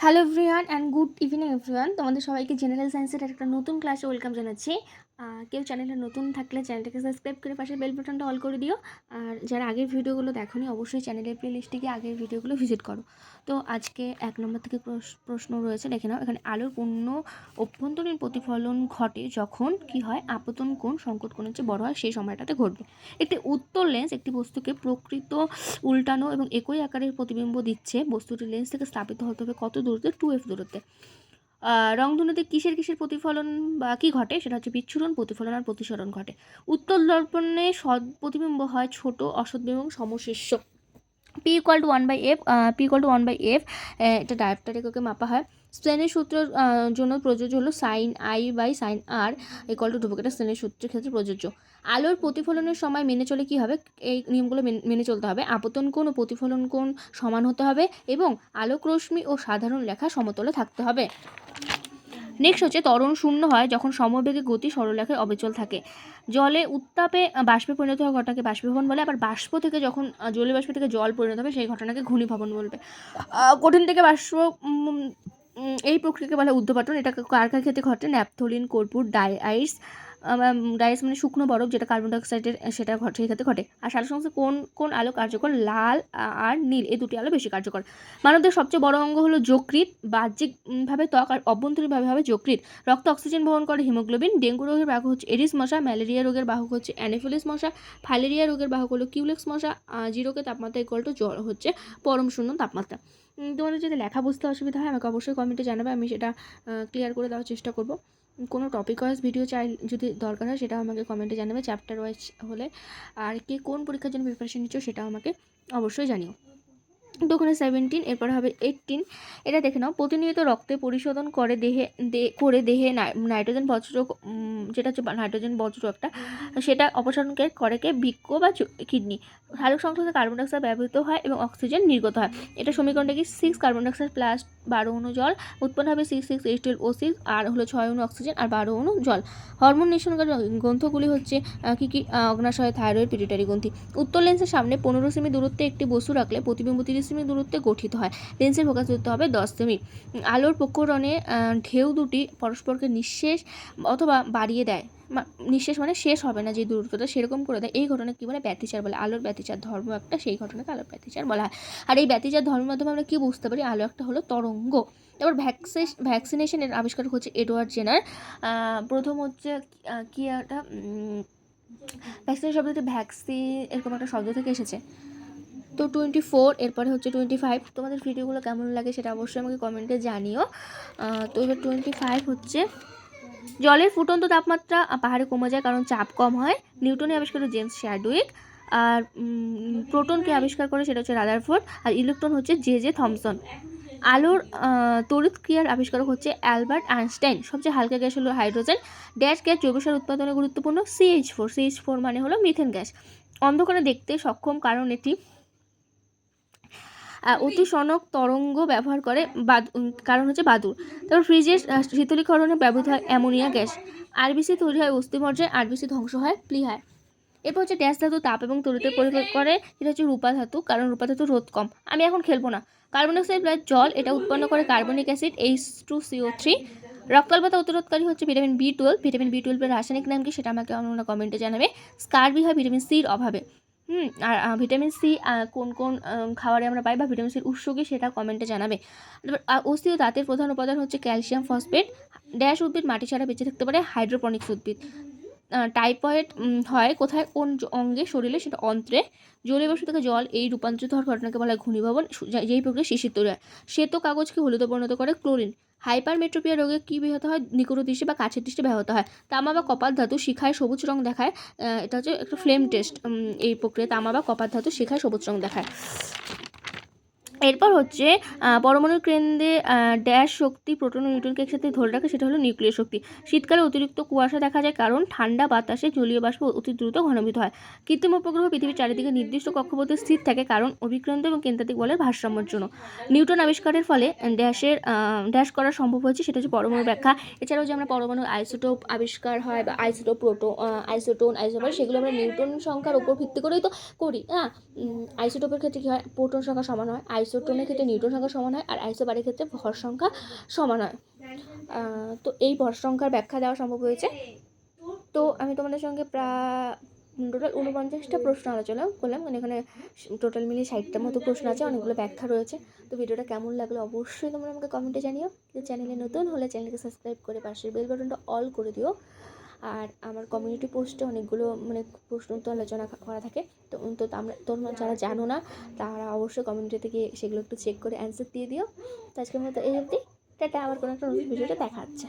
Hello everyone and good evening everyone. তোমাদের সবাইকে general সায়েন্সের একটা নতুন ক্লাসে ওয়েলকাম জানাচ্ছি। কেউ চ্যানেলে নতুন থাকলে চ্যানেলটাকে সাবস্ক্রাইব করে পাশে বেল বাটনটা অল করে দিও। আর যারা আগের ভিডিওগুলো দেখোনি অবশ্যই চ্যানেলের প্লেলিস্টে গিয়ে আগের ভিডিওগুলো ভিজিট করো। তো আজকে 1 নম্বর থেকে প্রশ্ন রয়েছে, দেখে নাও। এখানে আলোর পূর্ণ অভ্যন্তরীণ প্রতিফলন ঘটে যখন কি হয়, আপতন কোণ সংকট কোণের চেয়ে বড় হয়, সেই সময়টাতে ঘটবে। একটি উত্তল লেন্স একটি বস্তুকে প্রকৃত উল্টানো এবং একই আকারের প্রতিবিম্ব দিচ্ছে। বস্তুটি লেন্স থেকে স্থাপিত হতে হবে কত দূরত্বে? 2f দূরত্বে। রংধনুতে কিসের প্রতিফলন বা কী ঘটে? সেটা হচ্ছে বিচ্ছুরণ, প্রতিফলন আর প্রতিসরণ ঘটে। উত্তল দর্পণে সৎ প্রতিবিম্ব হয় ছোট, অসৎ এবং সমশিষ্য। P=1/f, P=1/f, এটা ডায়োপ্টার এককে মাপা হয়। স্টেনের সূত্রের জন্য প্রযোজ্য হলো sin I/sin r ধ্রুবক। এটা স্টেনের সূত্রের ক্ষেত্রে প্রযোজ্য। আলোর প্রতিফলনের সময় মেনে চলে কি হবে? এই নিয়মগুলো মেনে চলতে হবে। আপতন কোণ ও প্রতিফলন কোণ সমান হতে হবে এবং আলোক রশ্মি ও সাধারণ রেখা সমতলে থাকতে হবে। নেক্সট হচ্ছে ত্বরণ শূন্য হয় যখন সমবেগে গতি সরলরেখায় অবিচল থাকে। জলে উত্তাপে বাষ্পে পরিণত হওয়া ঘটনাকে বাষ্পীভবন বলে। আবার বাষ্প থেকে যখন জলীয় বাষ্প থেকে জল পরিণত হবে সেই ঘটনাকে ঘনীভবন বলবে। কঠিন থেকে বাষ্প এই প্রক্রিয়াকে বলে উদ্ধপাটন। এটা কার কার ক্ষেত্রে ঘটে? ন্যাপথলিন, কর্পূর, ডাইস। ডাইস মানে শুকনো বরফ, যেটা কার্বন ডাইঅক্সাইডের, সেটা ঘটে, সেই ক্ষেত্রে ঘটে। আর সালোক সংশ্লেষে কোন আলো কার্যকর? লাল আর নীল, এই দুটি আলো বেশি কার্যকর। মানবদের সবচেয়ে বড় অঙ্গ হলো যকৃৎ। বাহ্যিকভাবে ত্বক আর অভ্যন্তরীণভাবে হবে যকৃৎ। রক্ত অক্সিজেন বহন করে হিমোগ্লোবিন। ডেঙ্গু রোগের বাহক হচ্ছে এডিস মশা। ম্যালেরিয়া রোগের বাহক হচ্ছে অ্যানোফিলিস মশা। ফাইলেরিয়া রোগের বাহক হলো কিউলেক্স মশা। জিরোকে তাপমাত্রা জ্বর হচ্ছে পরম শূন্য তাপমাত্রা। তোমাদের যদি লেখা বুঝতে অসুবিধা হয় আমাকে অবশ্যই কমেন্টে জানাবে, আমি সেটা ক্লিয়ার করে দেওয়ার চেষ্টা করব। কোনো টপিক ওয়াইজ ভিডিও যদি দরকার হয় সেটাও আমাকে কমেন্টে জানাবে, চ্যাপ্টার ওয়াইজ হলে। আর কে কোন পরীক্ষার জন্য প্রিপারেশন নিচ্ছ সেটাও আমাকে অবশ্যই জানিও। তো ওখানে 17, এরপর হবে 18। এটা দেখে নাও। প্রতিনিয়ত রক্তে পরিশোধন করে দেহে নাইট্রোজেন বজ্র, যেটা হচ্ছে নাইট্রোজেন বজ্র একটা, সেটা অপসারণ করে কে? বৃক্ক বা কিডনি। সালোক সংশ্লেষে কার্বন ডাইঅক্সাইড ব্যবহৃত হয় এবং অক্সিজেন নির্গত হয়। এটা সমীকরণটা কি? 6 কার্বন ডাইঅক্সাইড প্লাস 12 অণু জল, উৎপন্ন হবে C6H12O6, আর হলো 6 অণু অক্সিজেন আর 12 অণু জল। হরমোন নিঃসরণকারী গ্রন্থগুলি হচ্ছে কি কি? অগ্নাশয়, থাইরয়েড, পিটুইটারি গ্রন্থি। উত্তল লেন্সের সামনে 15 সেমি দূরত্বে একটি বস্তু রাখলে প্রতিবিম্ব 30 সেমি দূরত্বে গঠিত হয়। লেন্সের ফোকাস দূরত্ব হবে 10 সেমি। আলোর প্রক্ষরণে ঢেউ দুটি পরস্পরকে নিঃশেষ অথবা বাড়িয়ে দেয়। নিঃশেষ মানে শেষ হবে না যে দূরত্বটা, সেরকম করে দেয়। এই ঘটনা কি বলে? ব্যতিচার বলে। আলোর ব্যতিচার ধর্ম একটা, সেই ঘটনাকে আলোর ব্যতিচার বলা হয়। আর এই ব্যতিচার ধর্মের মাধ্যমে আমরা কি বুঝতে পারি? আলো একটা হলো তরঙ্গ। এবার ভ্যাকসিনেশনের আবিষ্কারক হচ্ছে এডওয়ার্ড জেনার। প্রথম হচ্ছে কি একটা ভ্যাকসিন শব্দটি ভ্যাকসিন এরকম একটা শব্দ থেকে এসেছে। তো 24, এরপরে হচ্ছে 25। তোমাদের ভিডিওগুলো কেমন লাগে সেটা অবশ্যই আমাকে কমেন্টে জানিও। তো এবার 25 হচ্ছে জলের ফুটন্ত তাপমাত্রা পাহাড়ে কমে যায় কারণ চাপ কম হয়। নিউটনে আবিষ্কার জেমস চ্যাডউইক। আর প্রোটনকে আবিষ্কার করে সেটা হচ্ছে রাদারফোর্ড। আর ইলেকট্রন হচ্ছে জে থমসন। আলোর তড়িৎ ক্রিয়ার আবিষ্কারক হচ্ছে অ্যালবার্ট আইনস্টাইন। সবচেয়ে হালকা গ্যাস হলো হাইড্রোজেন। গ্যাস জৈব সার উৎপাদনে গুরুত্বপূর্ণ। CH4 মানে হলো মিথেন গ্যাস। অন্ধকারে দেখতে সক্ষম কারণ এটি অতি সনক তরঙ্গ ব্যবহার করে, কারণ হচ্ছে বাদুড়। তারপর ফ্রিজের শীতলীকরণে ব্যবহৃত হয় অ্যামোনিয়া গ্যাস। আরবিসি তৈরি হয় অস্থিমজ্জায়, আরবিসি ধ্বংস হয় প্লীহায়। এরপর হচ্ছে ড্যাশ ধাতু তাপ এবং তড়িতের পরিমাপ করে, এটা হচ্ছে রূপা ধাতু, কারণ রূপা ধাতু রোধ কম। আমি এখন খেলবো না। কার্বন ডাইঅক্সাইড প্লাস জল, এটা উৎপন্ন করে কার্বনিক অ্যাসিড H2CO3। রক্তাল্পতা প্রতিরোধকারী হচ্ছে ভিটামিন B12। ভিটামিন B12 এর রাসায়নিক নাম কি সেটা আমাকে অন্য কমেন্টে জানাবে। স্কারবি হয় ভিটামিন সির অভাবে। আর ভিটামিন সি কোন কোন খাবারে আমরা পাই বা ভিটামিন সির উৎস কি সেটা কমেন্টে জানাবে। তারপর অস্থি ও দাঁতের প্রধান উপাদান হচ্ছে ক্যালসিয়াম ফসফেট। ড্যাশ উদ্ভিদ মাটি ছাড়া বেঁচে থাকতে পারে? হাইড্রোপনিক্স উদ্ভিদ। টাইফয়েড হয় কোথায়, কোন অঙ্গে, শরীরে? সেটা অন্ত্রে। জলীয় বাষ্প থেকে জল এই রূপান্তরিত হওয়ার ঘটনাকে বলা হয় ঘনীভবন, যেই প্রক্রিয়া শিশির তৈরি হয়। শ্বেত কাগজকে হলুদে পরিণত করে ক্লোরিন। হাইপারমেট্রোপিয়া রোগে কি ব্যাহত হয়? নিকট দৃষ্টি বা কাছের দৃষ্টি ব্যাহত হয়। তামা বা কপার ধাতু শিখায় সবুজ রং দেখায়। এটা হচ্ছে একটা ফ্লেম টেস্ট। এই প্রক্রিয়া তামা বা কপার ধাতু শিখায় সবুজ রং দেখায়। এরপর হচ্ছে পরমাণুর কেন্দ্রে ড্যাশ শক্তি প্রোটন ও নিউট্রনকে একসাথে ধরে রাখে, সেটা হলো নিউক্লিয় শক্তি। শীতকালে অতিরিক্ত কুয়াশা দেখা যায় কারণ ঠান্ডা বাতাসে জলীয় বাষ্প অতি দ্রুত ঘনীভূত হয়। কৃত্রিম উপগ্রহ পৃথিবীর চারিদিকে নির্দিষ্ট কক্ষপথে স্থির থাকে কারণ অভিকেন্দ্র এবং কেন্দ্রাতিক বলের ভারসাম্যের জন্য। নিউটন আবিষ্কারের ফলে ড্যাশ করা সম্ভব হয়েছে, সেটা হচ্ছে পরমাণুর ব্যাখ্যা। এছাড়াও যে আমরা পরমাণুর আইসোটোপ আবিষ্কার হয় বা আইসোটোন, সেগুলো আমরা নিউটন সংখ্যার উপর ভিত্তি করেই তো করি। আইসোটোপের ক্ষেত্রে কী হয়? প্রোটন সংখ্যা সমান হয়, আইসোটোনের ক্ষেত্রে নিউটন সংখ্যা সমান হয়, আর আইসোবারের ক্ষেত্রে ভর সংখ্যা সমান হয়। তো এই ভর সংখ্যার ব্যাখ্যা দেওয়া সম্ভব হয়েছে। তো আমি তোমাদের সঙ্গে প্রায় টোটাল 49টা প্রশ্ন আলোচনা করলাম, মানে এখানে টোটাল মিলিয়ে 60টার মতো প্রশ্ন আছে, অনেকগুলো ব্যাখ্যা রয়েছে। তো ভিডিওটা কেমন লাগলো অবশ্যই তোমরা আমাকে কমেন্টে জানিও। কেউ চ্যানেলে নতুন হলে চ্যানেলকে সাবস্ক্রাইব করে পাশের বেল বাটনটা অল করে দিও। আর আমার কমিউনিটি পোস্টে অনেকগুলো মানে প্রশ্ন উত্তর আলোচনা করা থাকে। তো তোমরা যারা জানো না তারা অবশ্যই কমিউনিটিতে গিয়ে সেগুলো একটু চেক করে অ্যান্সার দিয়ে দিও। তো আজকের মতো এই অবধি, টাটা। আবার কোনো একটা নতুন ভিডিওটা দেখা হচ্ছে।